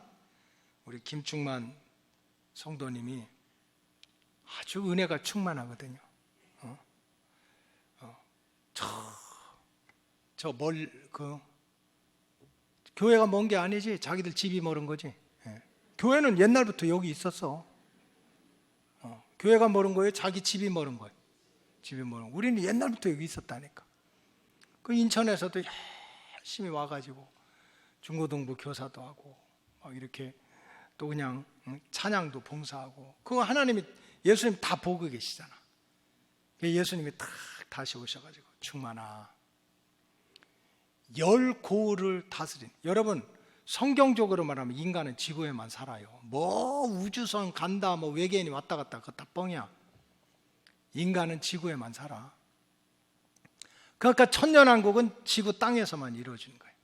우리 김충만 성도님이 아주 은혜가 충만하거든요. 교회가 먼 게 아니지. 자기들 집이 멀은 거지. 교회는 옛날부터 여기 있었어. 교회가 멀은 거예요? 자기 집이 멀은 거예요? 집에 뭐 우리는 옛날부터 여기 있었다니까. 그 인천에서도 열심히 와가지고 중고등부 교사도 하고 막 이렇게 또 그냥 찬양도 봉사하고 그거 하나님이 예수님 다 보고 계시잖아. 예수님이 딱 다시 오셔가지고 충만아 10고을을 다스린. 여러분 성경적으로 말하면 인간은 지구에만 살아요. 뭐 우주선 간다 뭐 외계인이 왔다 갔다 그거 다 뻥이야. 인간은 지구에만 살아. 그러니까 천년왕국은 지구 땅에서만 이루어지는 거예요.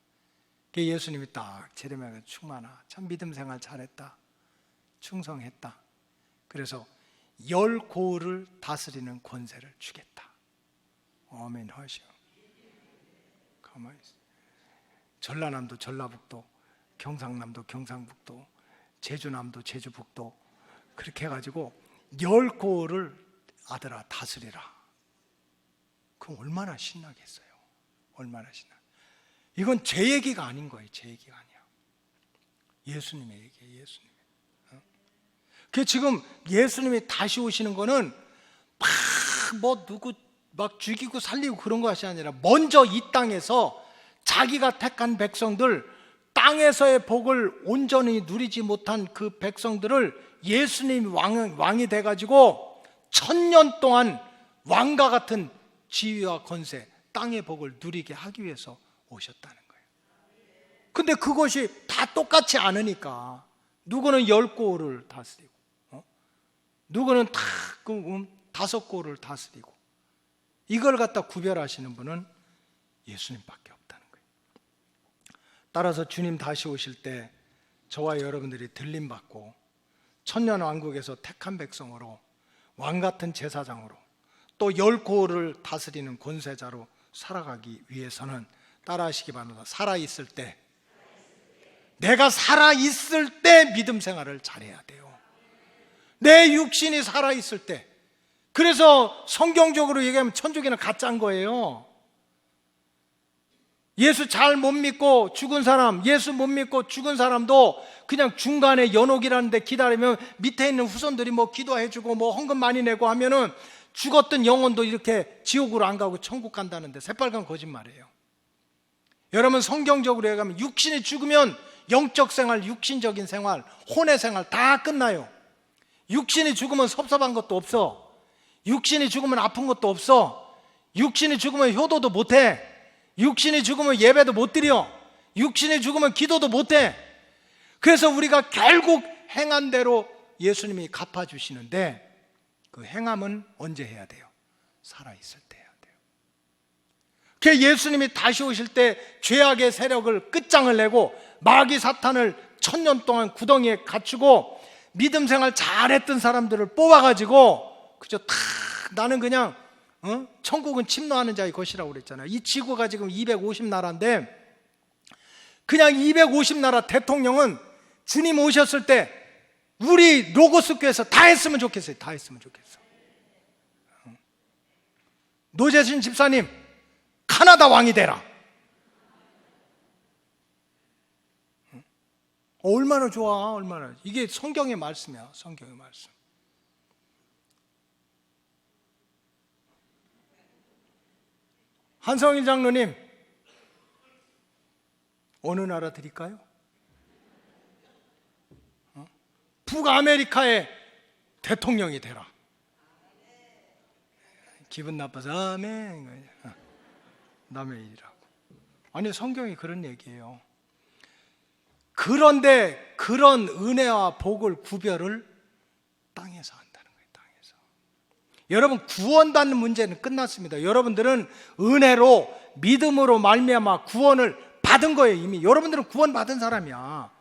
예수님이 딱 제레미야가 충만아 참 믿음 생활 잘했다 충성했다. 그래서 10고을을 다스리는 권세를 주겠다. 아멘 하시오. 가만히 있어. 전라남도 전라북도, 경상남도 경상북도, 제주남도 제주북도 그렇게 해가지고 10고을을 아들아 다스리라. 그럼 얼마나 신나겠어요. 얼마나 신나. 이건 제 얘기가 아닌 거예요. 제 얘기가 아니야. 예수님의 얘기예요. 예수님. 그 지금 예수님이 다시 오시는 거는 막 뭐 누구 막 죽이고 살리고 그런 것이 아니라 먼저 이 땅에서 자기가 택한 백성들, 땅에서의 복을 온전히 누리지 못한 그 백성들을 예수님이 왕이 돼가지고 1000년 동안 왕과 같은 지위와 권세, 땅의 복을 누리게 하기 위해서 오셨다는 거예요. 근데 그것이 다 똑같지 않으니까 누구는 10고을을 다스리고 누구는 다 5고을을 다스리고 이걸 갖다 구별하시는 분은 예수님밖에 없다는 거예요. 따라서 주님 다시 오실 때 저와 여러분들이 들림받고 천년왕국에서 택한 백성으로 왕같은 제사장으로 또 10고을을 다스리는 권세자로 살아가기 위해서는 따라하시기 바랍니다. 살아있을 때, 내가 살아있을 때 믿음 생활을 잘해야 돼요. 내 육신이 살아있을 때. 그래서 성경적으로 얘기하면 천주교는 가짜인 거예요. 예수 잘 못 믿고 죽은 사람, 예수 못 믿고 죽은 사람도 그냥 중간에 연옥이라는 데 기다리면 밑에 있는 후손들이 뭐 기도해주고 뭐 헌금 많이 내고 하면은 죽었던 영혼도 이렇게 지옥으로 안 가고 천국 간다는데 새빨간 거짓말이에요. 여러분 성경적으로 얘기하면 육신이 죽으면 영적 생활, 육신적인 생활, 혼의 생활 다 끝나요. 육신이 죽으면 섭섭한 것도 없어. 육신이 죽으면 아픈 것도 없어. 육신이 죽으면 효도도 못해. 육신이 죽으면 예배도 못 드려. 육신이 죽으면 기도도 못해. 그래서 우리가 결국 행한 대로 예수님이 갚아주시는데 그 행함은 언제 해야 돼요? 살아있을 때 해야 돼요. 그 예수님이 다시 오실 때 죄악의 세력을 끝장을 내고 마귀 사탄을 1000년 동안 구덩이에 갇히고 믿음 생활 잘했던 사람들을 뽑아가지고 그저 탁 나는 그냥 천국은 침노하는 자의 것이라고 그랬잖아요. 이 지구가 지금 250나라인데 그냥 250나라 대통령은 주님 오셨을 때 우리 로고스 교회에서 다 했으면 좋겠어요. 다 했으면 좋겠어. 노재신 집사님 카나다 왕이 되라. 얼마나 좋아. 얼마나. 이게 성경의 말씀이야. 성경의 말씀. 한성일 장로님 어느 나라 드릴까요? 북아메리카의 대통령이 되라. 기분 나빠서 아멘. 남의 일이라고. 아니 성경이 그런 얘기예요. 그런데 그런 은혜와 복을 구별을 땅에서 한다는 거예요. 땅에서. 여러분 구원받는 문제는 끝났습니다. 여러분들은 은혜로 믿음으로 말미암아 구원을 받은 거예요. 이미 여러분들은 구원받은 사람이야.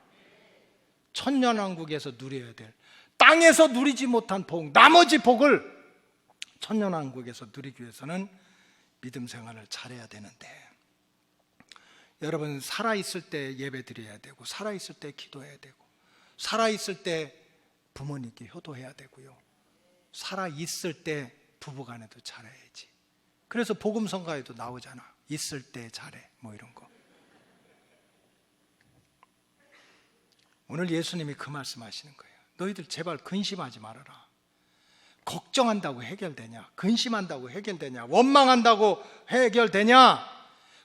천년왕국에서 누려야 될 땅에서 누리지 못한 복, 나머지 복을 천년왕국에서 누리기 위해서는 믿음 생활을 잘해야 되는데 여러분 살아있을 때 예배 드려야 되고 살아있을 때 기도해야 되고 살아있을 때 부모님께 효도해야 되고요. 살아있을 때 부부간에도 잘해야지. 그래서 복음성가에도 나오잖아. 있을 때 잘해 뭐 이런 거. 오늘 예수님이 그 말씀하시는 거예요. 너희들 제발 근심하지 말아라. 걱정한다고 해결되냐? 근심한다고 해결되냐? 원망한다고 해결되냐?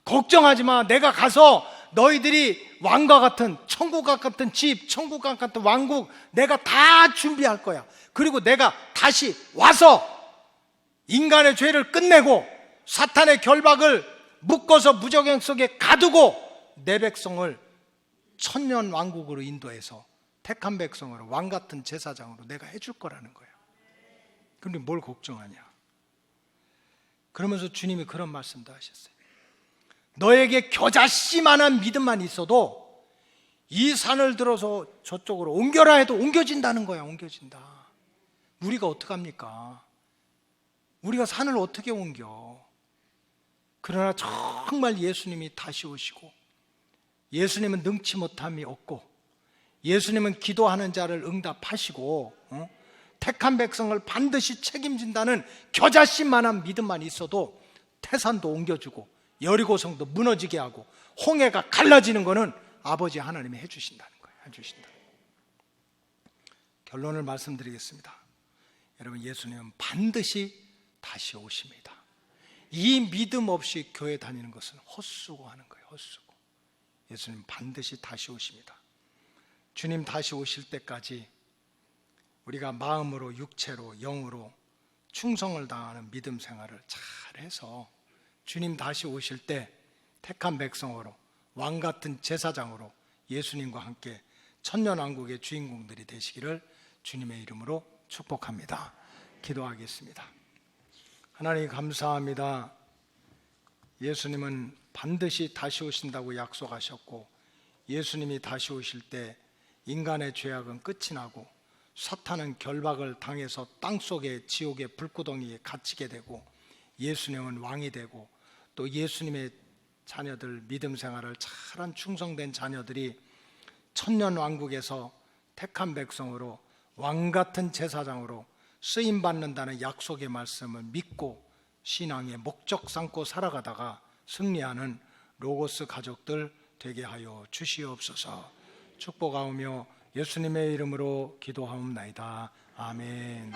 걱정하지 마. 내가 가서 너희들이 왕과 같은, 천국과 같은 집, 천국과 같은 왕국 내가 다 준비할 거야. 그리고 내가 다시 와서 인간의 죄를 끝내고 사탄의 결박을 묶어서 무적행 속에 가두고 내 백성을 천년 왕국으로 인도해서 택한 백성으로 왕 같은 제사장으로 내가 해줄 거라는 거야. 그런데 뭘 걱정하냐? 그러면서 주님이 그런 말씀도 하셨어요. 너에게 겨자씨만한 믿음만 있어도 이 산을 들어서 저쪽으로 옮겨라 해도 옮겨진다는 거야. 옮겨진다. 우리가 어떡합니까? 우리가 산을 어떻게 옮겨? 그러나 정말 예수님이 다시 오시고 예수님은 능치 못함이 없고 예수님은 기도하는 자를 응답하시고 택한 백성을 반드시 책임진다는 겨자씨만한 믿음만 있어도 태산도 옮겨주고 여리고성도 무너지게 하고 홍해가 갈라지는 것은 아버지 하나님이 해주신다는 거예요. 해주신다. 결론을 말씀드리겠습니다. 여러분, 예수님은 반드시 다시 오십니다. 이 믿음 없이 교회 다니는 것은 헛수고 하는 거예요. 헛수고. 예수님 반드시 다시 오십니다. 주님 다시 오실 때까지 우리가 마음으로, 육체로, 영으로 충성을 다하는 믿음 생활을 잘해서 주님 다시 오실 때 택한 백성으로 왕 같은 제사장으로 예수님과 함께 천년왕국의 주인공들이 되시기를 주님의 이름으로 축복합니다. 기도하겠습니다. 하나님 감사합니다. 예수님은 반드시 다시 오신다고 약속하셨고 예수님이 다시 오실 때 인간의 죄악은 끝이 나고 사탄은 결박을 당해서 땅속의 지옥의 불구덩이에 갇히게 되고 예수님은 왕이 되고 또 예수님의 자녀들, 믿음 생활을 잘한 충성된 자녀들이 천년왕국에서 택한 백성으로 왕같은 제사장으로 쓰임받는다는 약속의 말씀을 믿고 신앙의 목적 삼고 살아가다가 승리하는 로고스 가족들 되게 하여 주시옵소서. 축복하오며 예수님의 이름으로 기도하옵나이다. 아멘.